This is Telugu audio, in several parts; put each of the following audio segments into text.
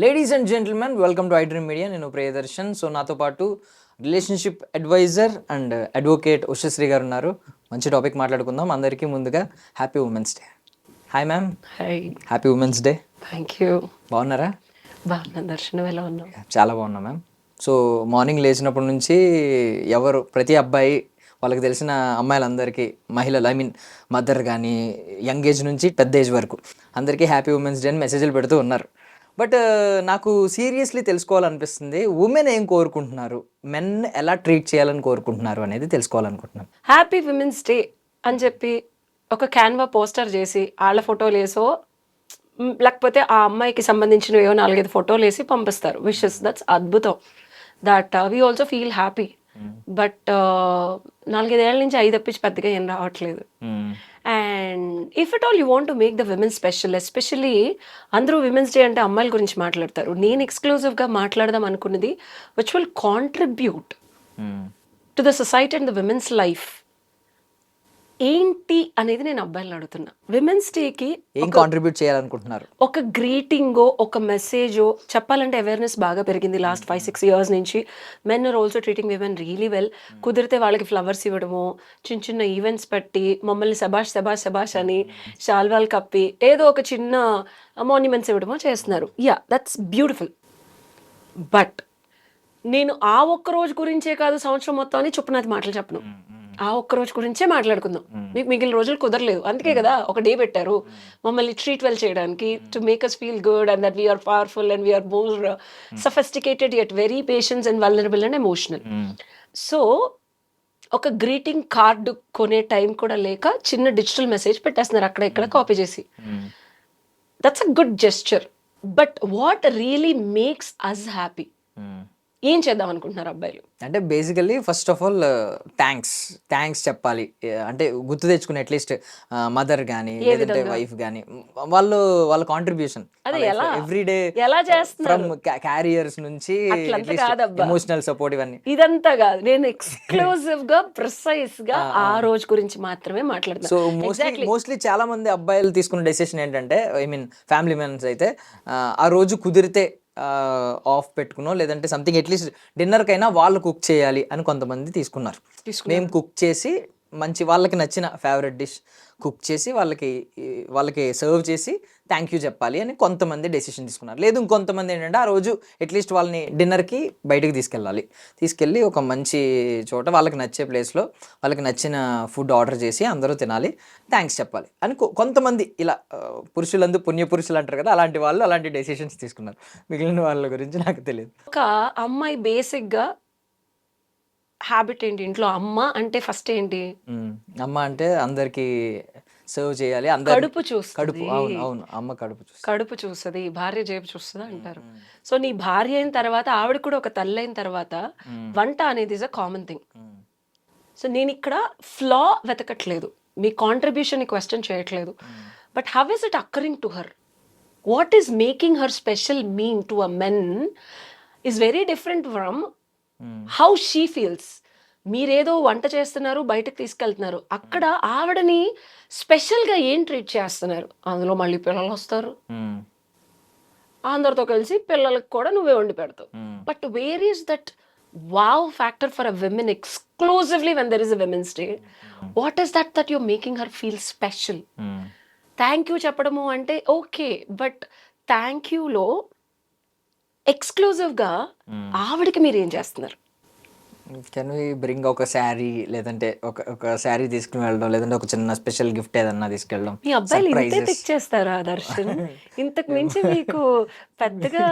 Ladies and gentlemen, welcome to iDream media. నేను ప్రియదర్శన్. సో నాతో పాటు relationship adviser and advocate Ushasri గారు ఉన్నారు. మంచి టాపిక్ మాట్లాడుకుందాం. అందరికీ ముందుగా happy women's day. Hi ma'am. Hi. Happy women's day. Thank you. బాగున్నారా? బాగున్నా దర్శనం, ఎలా ఉన్నావు? చాలా బాగున్నా మ్యామ్. సో మార్నింగ్ లేచినప్పటి నుంచి ప్రతి అబ్బాయి వాళ్ళకి తెలిసిన అమ్మాయిలందరికీ, మహిళలు మదర్ కానీ యంగ్ ఏజ్ నుంచి పెద్ద ఏజ్ వరకు అందరికీ హ్యాపీ ఉమెన్స్ డే అని మెసేజ్లు పెడుతూ ఉన్నారు. బట్ నాకు సీరియస్లీ తెలుసుకోవాలనిపిస్తుంది, ఉమెన్ ఏం కోరుకుంటున్నారు, మెన్ ఎలా ట్రీట్ చేయాలని కోరుకుంటున్నారు అనేది తెలుసుకోవాలనుకుంటున్నాను. హ్యాపీ విమెన్స్ డే అని చెప్పి ఒక క్యాన్వా పోస్టర్ చేసి వాళ్ళ ఫోటోలు వేసో లేకపోతే ఆ అమ్మాయికి సంబంధించిన ఏవో 4-5 ఫోటోలు వేసి పంపిస్తారు విషెస్. దట్స్ అద్భుతం. That we also feel happy. But 4-5 ఏళ్ళ నుంచి 5 తప్పించి పెద్దగా ఏం రావట్లేదు. And if it all you want to make the women special, especially అందరూ విమెన్స్ డే అంటే అమ్మాయిల గురించి మాట్లాడతారు. నేను ఎక్స్క్లూజివ్గా మాట్లాడదాం అనుకున్నది which will contribute to the society and the women's life ఏంటి అనేది నేను అబ్బాయిలు అడుగుతున్నా. విమెన్స్ డేకి ఏం కాంట్రిబ్యూట్ చేయాలనుకుంటున్నారు? ఒక గ్రీటింగో, ఒక మెసేజో చెప్పాలంటే అవేర్నెస్ బాగా పెరిగింది లాస్ట్ 5-6 years నుంచి. Men are also treating women really well. కుదిరితే వాళ్ళకి ఫ్లవర్స్ ఇవ్వడము, చిన్న చిన్న ఈవెంట్స్ పెట్టి మమ్మల్ని శబాష్ శబాష్ శబాష్ అని శాల్వాలు కప్పి ఏదో ఒక చిన్న మాన్యుమెంట్స్ ఇవ్వడమో చేస్తున్నారు. Yeah, that's beautiful. బట్ నేను ఆ ఒక్క రోజు గురించే కాదు, సంవత్సరం మొత్తం అని చొప్పునది మాటలు చెప్పను. ఆ ఒక్క రోజు గురించే మాట్లాడుకుందాం. మీకు మిగిలిన రోజులు కుదరలేదు, అందుకే కదా ఒక డే పెట్టారు మమ్మల్ని ట్రీట్ వెల్ చేయడానికి, to make us feel good and that we are powerful and we are more sophisticated yet very patience and vulnerable and emotional. So ఒక గ్రీటింగ్ కార్డు కొనే టైం కూడా లేక చిన్న డిజిటల్ మెసేజ్ పెట్టేస్తున్నారు అక్కడ ఇక్కడ కాపీ చేసి. That's a good gesture. But what really makes us happy? ఏం చేద్దాం అనుకుంటున్నారు అబ్బాయిలు? అంటే basically first of all thanks చెప్పాలి. అంటే గుర్తు తెచ్చుకుని అట్లీస్ట్ మదర్ కానీ లేదంటే వైఫ్ కానీ వాళ్ళ కాంట్రిబ్యూషన్ ఎవ్రీడే ఎలా చేస్తున్నారు, ఫ్రమ్ క్యారియర్స్ నుంచి ఎమోషనల్ సపోర్ట్ ఇవన్నీ. ఇదంతా కాదు, నేను ఎక్స్క్లూజివ్ గా ప్రిసైజ్ గా ఆ రోజు గురించి మాత్రమే మాట్లాడుతున్నాను. సో మోస్ట్లీ చాలా మంది అబ్బాయిలు తీసుకున్న డెసిషన్ ఏంటంటే, ఫ్యామిలీ మెంబర్స్ అయితే ఆ రోజు కుదిరితే ఆఫ్ పెట్టుకునో లేదంటే సంథింగ్ అట్లీస్ట్ డిన్నర్కైనా వాళ్ళు కుక్ చేయాలి అని కొంతమంది తీసుకున్నారు. మేము కుక్ చేసి మంచి వాళ్ళకి నచ్చిన ఫేవరెట్ డిష్ కుక్ చేసి వాళ్ళకి సర్వ్ చేసి థ్యాంక్ యూ చెప్పాలి అని కొంతమంది డెసిషన్ తీసుకున్నారు. లేదు ఇంకొంతమంది ఏంటంటే ఆ రోజు అట్లీస్ట్ వాళ్ళని డిన్నర్కి బయటకు తీసుకెళ్ళి ఒక మంచి చోట వాళ్ళకి నచ్చే ప్లేస్లో వాళ్ళకి నచ్చిన ఫుడ్ ఆర్డర్ చేసి అందరూ తినాలి, థ్యాంక్స్ చెప్పాలి అని కొంతమంది ఇలా పురుషులందు పుణ్యపురుషులు అంటారు కదా, అలాంటి వాళ్ళు అలాంటి డెసిషన్స్ తీసుకున్నారు. మిగిలిన వాళ్ళ గురించి నాకు తెలియదు. ఒక అమ్మాయి బేసిక్గా హ్యాబిట్ ఏంటి ఇంట్లో? అమ్మ అంటే ఫస్ట్ ఏంటి? అమ్మ అంటే అందరికి సర్వ్ చేయాలి, కడుపు చూస్తుంది. అవును, అమ్మ కడుపు చూస్తుంది, భార్య జేబు చూస్తుంది అంటారు. సో నీ భార్య అయిన తర్వాత ఆవిడ కూడా ఒక తల్లి అయిన తర్వాత వంట అనేది is a common thing. So నేను ఇక్కడ ఫ్లా వెతకట్లేదు, మీ కాంట్రిబ్యూషన్ క్వశ్చన్ చేయట్లేదు. But how is it occurring to her? What is making her special mean to a men is very different from how she feels. మీరేదో వంట చేస్తున్నారు, బయటకు తీసుకెళ్తున్నారు, అక్కడ ఆవిడని స్పెషల్గా ఏం ట్రీట్ చేస్తున్నారు? అందులో మళ్ళీ పిల్లలు వస్తారు, అందరితో కలిసి పిల్లలకు కూడా నువ్వే వండి పెడతావు. But where is that wow factor for a women exclusively when there is a women's day? What is that your making her feel special? Thank you చెప్పడము అంటే ఓకే, బట్ థ్యాంక్ యూలో ఎక్స్క్లూజివ్గా ఆవిడకి మీరు ఏం చేస్తున్నారు? కెన్ వి బ్రింగ్ ఒక శారీ, లేదంటే ఒక శారీ తీసుకుని వెళ్ళడం, లేదంటే ఒక చిన్న స్పెషల్ గిఫ్ట్ ఏదన్నా తీసుకెళ్ళడం. మీ అబ్బాయిలు ఇంతే తెచ్చేస్తారా దర్శన్? ఇంతకు మించి మీకు పెద్దగా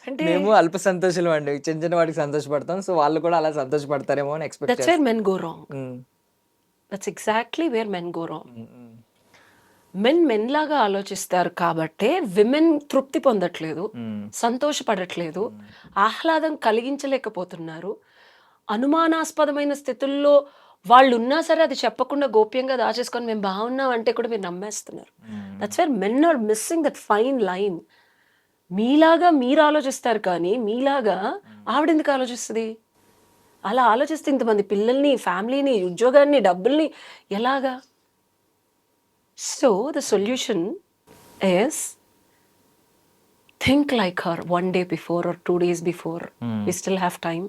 అంటే మేము అల్ప సంతోషాలు అండి, చిన్న చిన్న వాటికి సంతోషపడతాం. సో వాళ్ళు కూడా అలా సంతోషపడతారేమో అని expect that's where men go wrong. That's exactly where men go wrong. Men లాగా ఆలోచిస్తారు కాబట్టే విమెన్ తృప్తి పొందట్లేదు, సంతోషపడట్లేదు, ఆహ్లాదం కలిగించలేకపోతున్నారు. అనుమానాస్పదమైన స్థితుల్లో వాళ్ళు ఉన్నా సరే అది చెప్పకుండా గోప్యంగా దాచేసుకొని మేము బాగున్నాం అంటే కూడా మీరు నమ్మేస్తున్నారు. That's where men are missing that fine line. మీలాగా మీరు ఆలోచిస్తారు కానీ మీలాగా ఆవిడ ఎందుకు ఆలోచిస్తుంది? అలా ఆలోచిస్తే ఇంతమంది పిల్లల్ని, ఫ్యామిలీని, ఉద్యోగాన్ని, డబ్బుల్ని ఎలాగా? So the solution is think like her 1 day before or 2 days before. We still have time.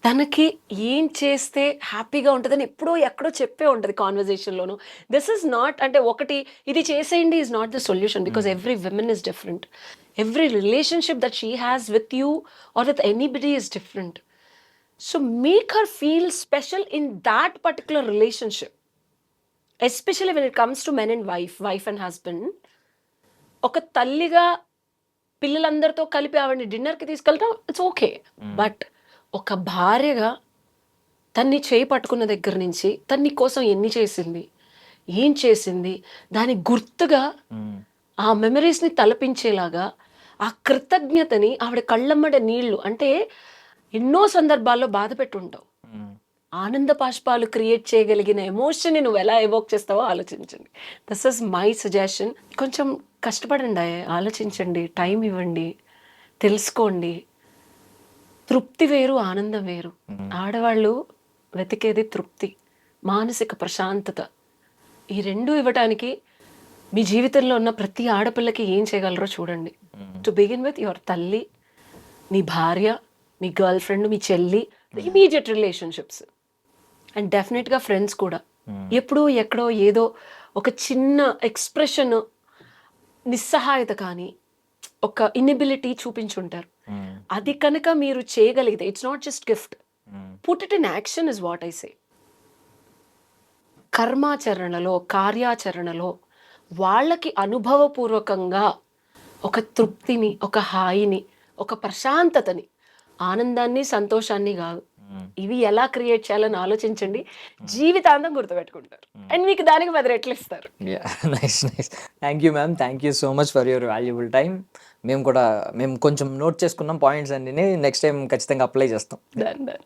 తనకి ఏం చేస్తే హ్యాపీగా ఉంటుందని ఎప్పుడో ఎక్కడో చెప్పే ఉంటుంది కాన్వర్జేషన్లోను. దిస్ ఇస్ నాట్ అంటే ఒకటి ఇది చేసేయండి is not the solution, because every women is different. Every relationship that she has with you or with anybody is different. So make her feel special in that particular relationship, especially when it comes to men and wife and husband. ఒక తల్లిగా పిల్లలందరితో కలిపి ఆవిడని డిన్నర్కి తీసుకెళ్ళటం ఇట్స్ ఓకే, బట్ ఒక భార్యగా తన్ని చేయి పట్టుకున్న దగ్గర నుంచి తన్ని కోసం ఎన్ని చేసింది, ఏం చేసింది, దాని గుర్తుగా ఆ మెమరీస్ని తలపించేలాగా ఆ కృతజ్ఞతని ఆవిడ కళ్ళమ్మడ నీళ్లు అంటే ఎన్నో సందర్భాల్లో బాధ పెట్టుంటావు, ఆనంద పాష్పాలు క్రియేట్ చేయగలిగిన ఎమోషన్ని నువ్వు ఎలా ఎవోక్ చేస్తావో ఆలోచించండి. This is my suggestion. కొంచెం కష్టపడండి, ఆలోచించండి, టైం ఇవ్వండి, తెలుసుకోండి. తృప్తి వేరు, ఆనందం వేరు. ఆడవాళ్ళు వెతికేది తృప్తి, మానసిక ప్రశాంతత. ఈ రెండు ఇవ్వటానికి మీ జీవితంలో ఉన్న ప్రతి ఆడపిల్లకి ఏం చేయగలరో చూడండి. టు బిగిన్ విత్ యువర్ తల్లి, మీ భార్య, మీ గర్ల్ ఫ్రెండ్, మీ చెల్లి, ఇమీడియట్ రిలేషన్షిప్స్, అండ్ డెఫినెట్గా ఫ్రెండ్స్ కూడా. ఎప్పుడో ఎక్కడో ఏదో ఒక చిన్న ఎక్స్ప్రెషన్, నిస్సహాయత కానీ ఒక ఇన్ఎబిలిటీ చూపించుంటారు. అది కనుక మీరు చేయగలిగితే it's not just gift, put it in action is what I say. కర్మాచరణలో, కార్యాచరణలో వాళ్ళకి అనుభవపూర్వకంగా ఒక తృప్తిని, ఒక హాయిని, ఒక ప్రశాంతతని, ఆనందాన్ని, సంతోషాన్ని కాదు, ఇవి ఎలా క్రియేట్ చేయాలని ఆలోచించండి. జీవితాంతం గుర్తుపెట్టుకుంటారు అండ్ మీకు దానికి 10 రెట్లు ఇస్తారు. Nice nice. Thank you ma'am, thank you so much for your valuable time. మేము కొంచెం నోట్ చేసుకున్నాం పాయింట్స్ అన్ని, నెక్స్ట్ టైం ఖచ్చితంగా అప్లై చేస్తాం.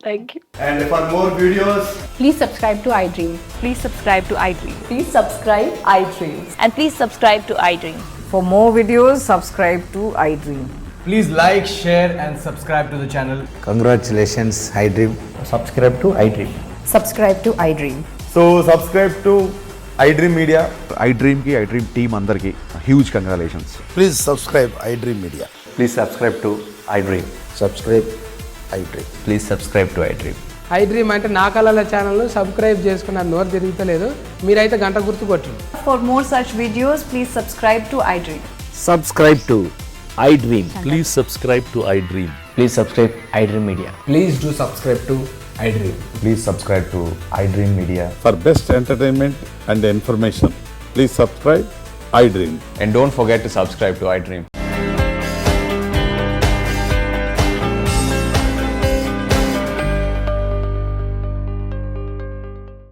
Thank you. And for more videos, Please subscribe to iDream. Please subscribe to iDream. Please subscribe iDream. And please subscribe to iDream. For more videos, subscribe to iDream. please like, share and subscribe to the channel. Congratulations, iDream. subscribe to iDream. Subscribe to iDream. So subscribe to iDream Media. iDream team అందరికి huge congratulations. Please subscribe iDream Media. Please subscribe to iDream. Subscribe iDream. Please subscribe to iDream. iDream అంటే నా కళల ఛానల్ను సబ్స్క్రైబ్ చేసుకున్న నోరు తిరుగుతలేదు, మీరైతే గంట గుర్తు కొట్టండి. For more such videos, please subscribe to iDream. Subscribe to iDream. Please subscribe to iDream. Please subscribe iDream Media. Please do subscribe to iDream. Please subscribe to iDream Media. For best entertainment and information, please subscribe iDream. And don't forget to subscribe to iDream.